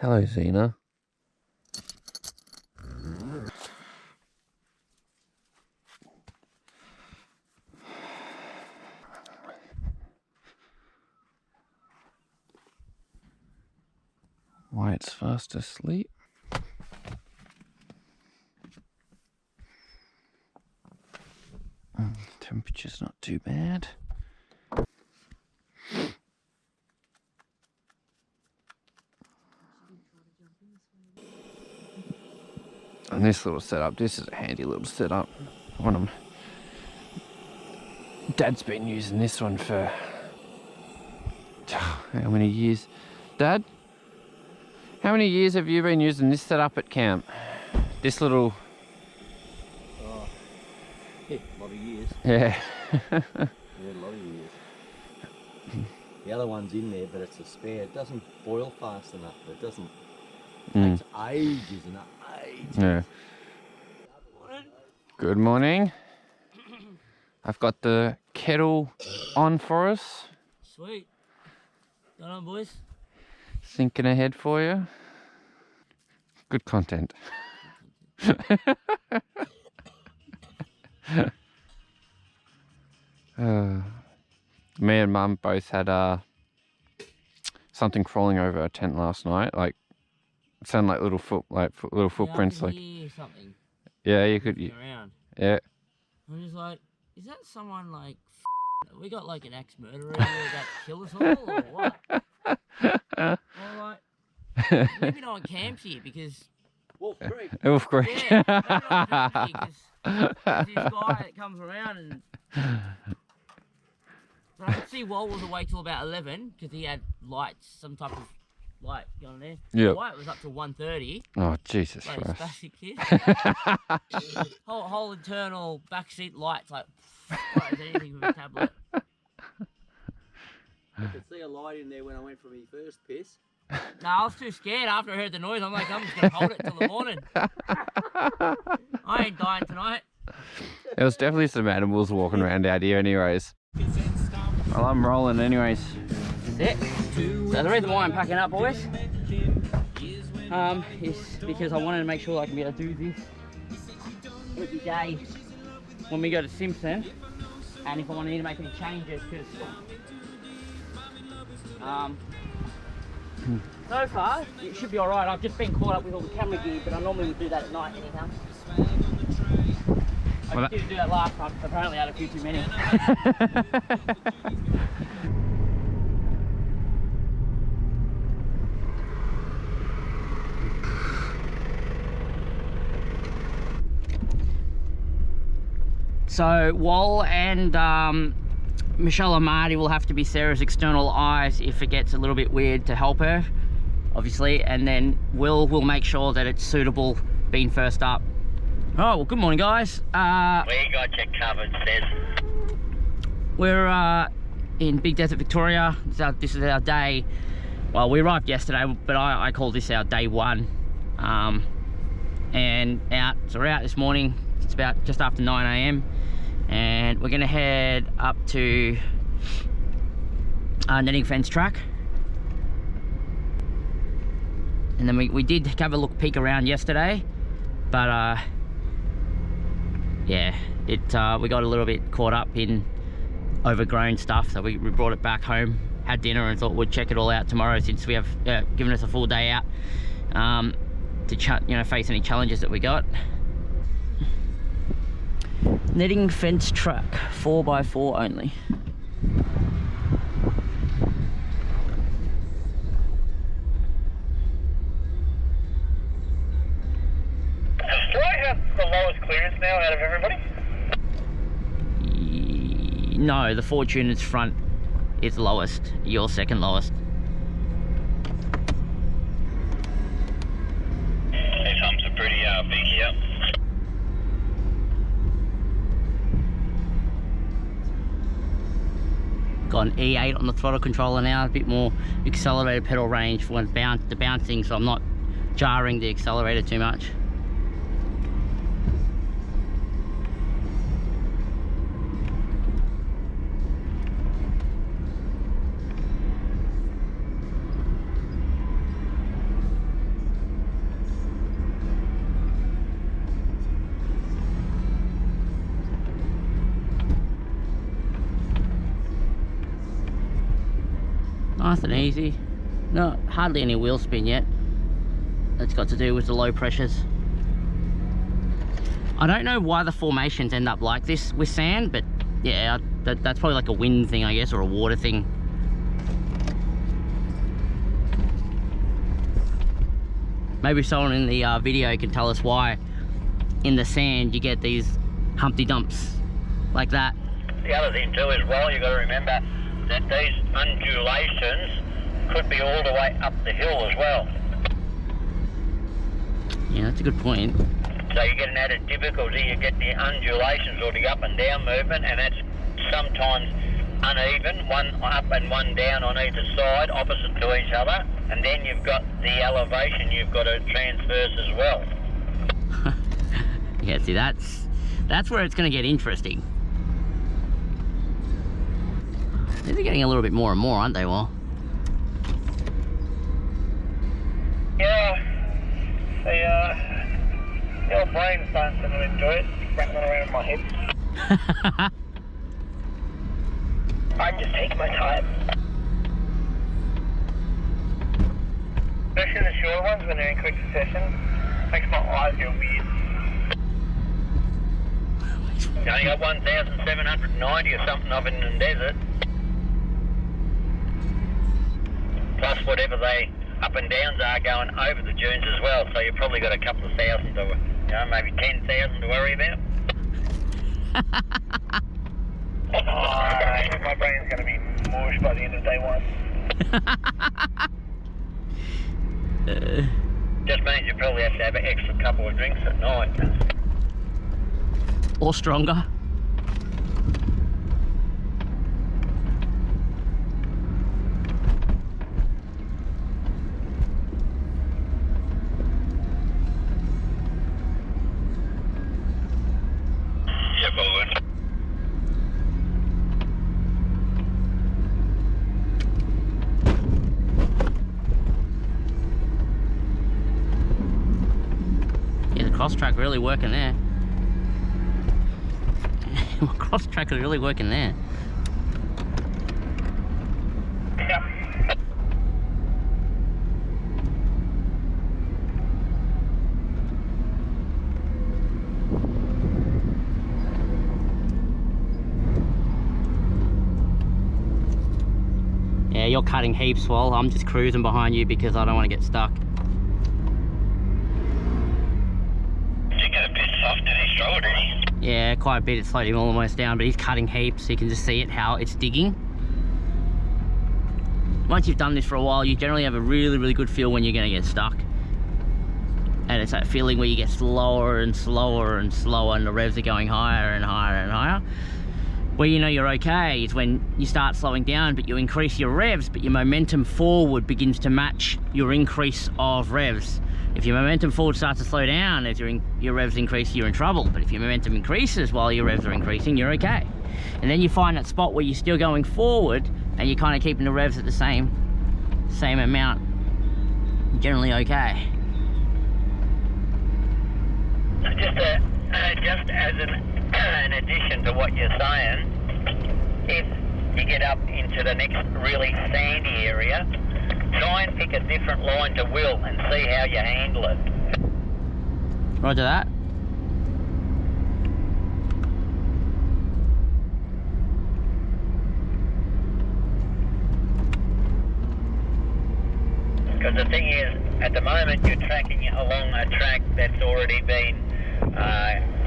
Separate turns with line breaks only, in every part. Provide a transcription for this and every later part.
Hello, Xena. Wyatt's fast asleep. Temperature's not too bad. And this little setup, this is a handy little setup. Dad's been using this one for how many years? Dad? How many years have you been using this setup at camp? This little...
Oh, yeah, a lot of years.
Yeah.
Yeah, a lot of years. The other one's in there, but it's a spare. It doesn't boil fast enough. It doesn't... It takes ages and ages.
Yeah. Good morning. I've got the kettle on for us.
Sweet. Going on, boys?
Sinking ahead for you. Good content. Me and Mum both had something crawling over our tent last night. Like, it sounded like little little footprints.
Yeah, I
like,
could hear something.
Yeah, you could.
Around.
Yeah.
I'm just like, is that someone like? We got like an ex-murderer here that kill us all, or what? Or like, maybe no one camps here because.
Wolf Creek.
Wolf Creek.
Yeah, maybe no one camps here because this guy that comes around and. But I could see Walt was awake till about 11 because he had lights, some type of light going there.
Yeah.
White was up to 1:30.
Oh, Jesus
Like
Christ.
spastic kid. whole internal backseat lights like as anything with a tablet.
I could see a light in there when I went for my first piss.
Nah, I was too scared after I heard the noise. I'm like, I'm just gonna hold it till the morning. I ain't dying tonight.
There was definitely some animals walking around out here anyways. Well, I'm rolling anyways.
That's it. So the reason why I'm packing up, boys, is because I wanted to make sure I can be able to do this every day when we go to Simpson, and if I want to need to make any changes, because so far it should be all right. I've just been caught up with all the camera gear, but I normally would do that at night anyhow. I didn't do that last time because apparently I had a few too many. So Wal and Michelle and Marty will have to be Sarah's external eyes if it gets a little bit weird to help her, obviously, and then we'll make sure that it's suitable being first up. Oh, well, good morning, guys.
We got you covered, Sid.
We're in Big Desert, Victoria. This is our day. Well, we arrived yesterday, but I call this our day one. And so we're out this morning. It's about just after 9 AM. And we're gonna head up to Netting Fence Track. And then we did have a peek around yesterday, but yeah, we got a little bit caught up in overgrown stuff, so we brought it back home, had dinner, and thought we'd check it all out tomorrow since we have given us a full day out to face any challenges that we got. Netting Fence Track, 4x4 only.
Do I have the lowest clearance now out of everybody?
No, the Fortuner's front is lowest. You're second lowest.
These humps are pretty beaky up.
Got an E8 on the throttle controller now, a bit more accelerated pedal range for when the bouncing, so I'm not jarring the accelerator too much. Nice and easy. No, hardly any wheel spin yet. That's got to do with the low pressures. I don't know why the formations end up like this with sand, but yeah, that's probably like a wind thing, I guess, or a water thing. Maybe someone in the video can tell us why in the sand you get these Humpty Dumps like that.
The other thing too as well, you've got to remember that these undulations could be all the way up the hill as well.
Yeah, that's a good point.
So you get an added difficulty, you get the undulations or the up and down movement, and that's sometimes uneven, one up and one down on either side, opposite to each other, and then you've got the elevation you've got to transverse as well.
Yeah, see, that's where it's going to get interesting. They're getting a little bit more and more, aren't they, Will?
Yeah, the old brain's starting to enjoy it, rattling around in my head. I'm just taking my time. Especially the short ones when they're in quick succession, makes my eyes go weird. You only got 1,790 or something of it in the desert. Plus whatever they up and downs are going over the dunes as well, so you've probably got a couple of thousand to, you know, maybe 10,000 to worry about. Oh, my brain's going to be mush by the end of day one. Just means you probably have to have an extra couple of drinks at night.
Or stronger.
Yeah, good.
Yeah, the cross track really working there. Cross track is really working there.
Yep.
Yeah, you're cutting heaps, while I'm just cruising behind you because I don't want to get stuck.
You get a bit soft in his shoulder, didn't he?
Yeah, quite a bit. It slowed him almost down, but he's cutting heaps, so you can just see it, how it's digging. Once you've done this for a while, you generally have a really good feel when you're going to get stuck. And it's that feeling where you get slower and slower and slower, and the revs are going higher and higher and higher. Where you know you're okay is when you start slowing down, but you increase your revs, but your momentum forward begins to match your increase of revs. If your momentum forward starts to slow down, as your revs increase, you're in trouble. But if your momentum increases while your revs are increasing, you're okay. And then you find that spot where you're still going forward and you're kind of keeping the revs at the same amount. You're generally okay.
Just as an addition to what you're saying, if you get up into the next really sandy area, try and pick a different line to wheel and see how you handle it.
Roger that.
Because the thing is, at the moment you're tracking along a track that's already been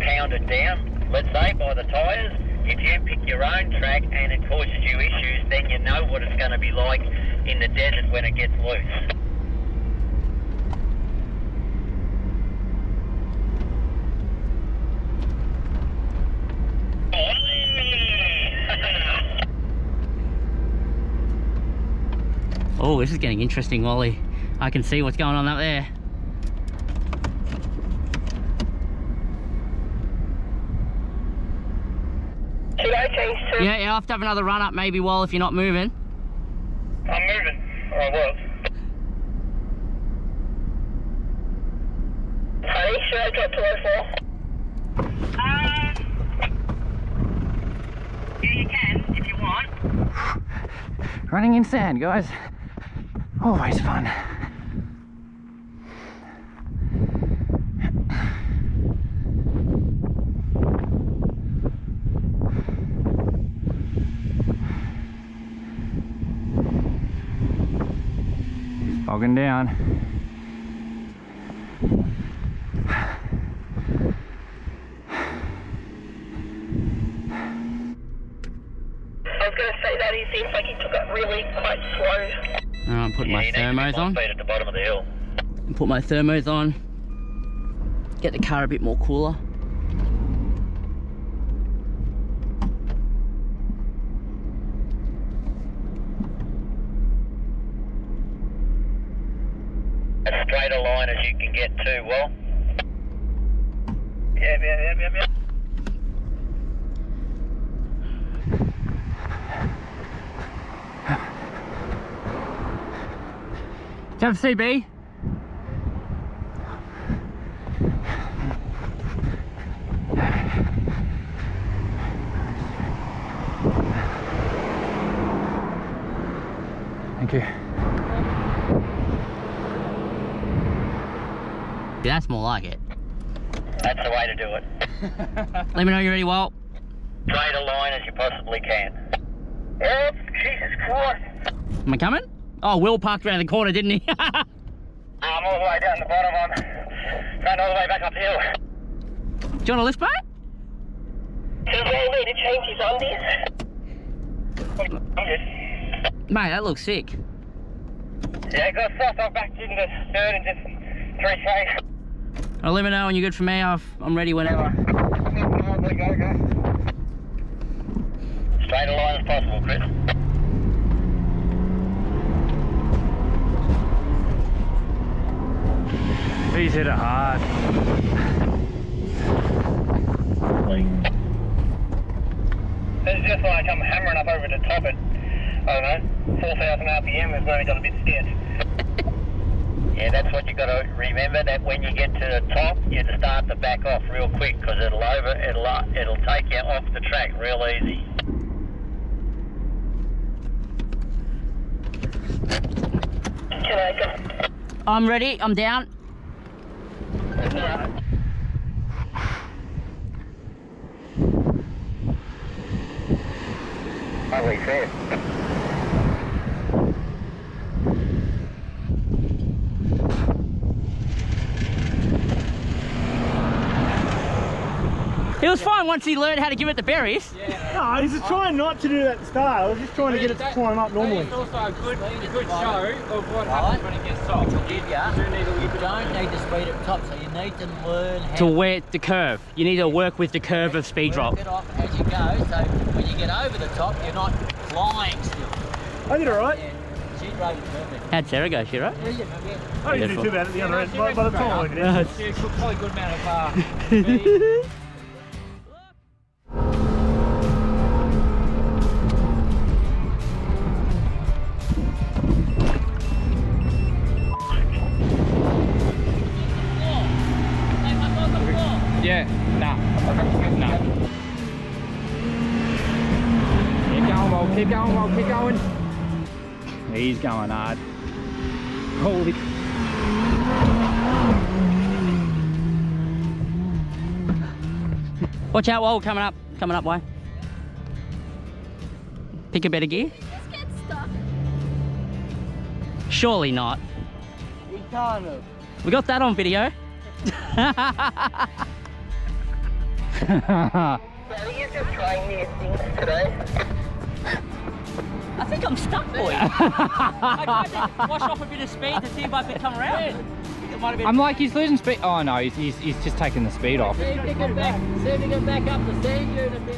pounded down, let's say, by the tyres. If you pick your own track and it causes you issues, then you know what it's going to be like in the desert when it gets loose.
Oh, this is getting interesting, Wally. I can see what's going on up there.
Should I change to...
Yeah, I'll have to have another run up maybe, Wall, if you're not moving.
I'm moving, or I was. Honey, should I drop to low 4? Yeah, you can, if you want.
Running in sand, guys. Always fun. Bogging down.
I was going to say that he seems like he took it really quite slow.
I'm putting my thermos on.
Speed at the bottom of the hill.
Put my thermos on. Get the car a bit more cooler.
As straight a line as you can get to, Will. Yep.
Do you have a CB? Thank you. That's more like it.
That's the way to do it.
Let me know when you're ready, Walt.
Straight a line as you possibly can. Oh, Jesus Christ.
Am I coming? Oh, Will parked around the corner, didn't he?
I'm all the way down the bottom. I'm going all the way back up the hill.
Do you want a lift, mate?
Does Will need to change his undies?
Mate, that looks sick.
Yeah, got soft. I'm back in the third and just 3K.
I'll let me know when you're good for me. I'm ready whenever.
Go. Straight a line as possible, Chris.
He's hit it hard.
It's just like I'm hammering up over the top at, I don't know, 4,000 RPM is where we got a bit scared. Yeah, that's what you got to remember, that when you get to the top, you start to back off real quick because it'll take you off the track real easy.
Can I go?
I'm ready. I'm down.
Holy shit.
It was fine once he learned how to give it the berries.
No, he's just trying not to do that at the start. I was just trying to get it to climb up normally.
It's also a good show of what happens when it gets soft.
Don't need to speed at the top, so you need to learn how
To wear the curve. You need to work with the curve of speed drop.
work it off as you go, so when you get over the top, you're not flying still.
I did alright.
Yeah, she drove it perfect.
How'd Sarah go? She right?
I didn't do too bad at the other end, by the time I went in.
Yeah, probably a good amount of
Yeah. Nah. Keep going. He's going hard. Holy. Watch out, Wall, coming up, boy. Pick a better gear.
Just get stuck.
Surely not.
We kind of.
We got that on video.
Daddy is just trying new things today.
I think I'm stuck, boy. I tried to wash off a bit of speed to see if I could come around. It might have been...
I'm like, he's losing speed. Oh no, he's just taking the speed off.
See if you can back up the sand dune a bit.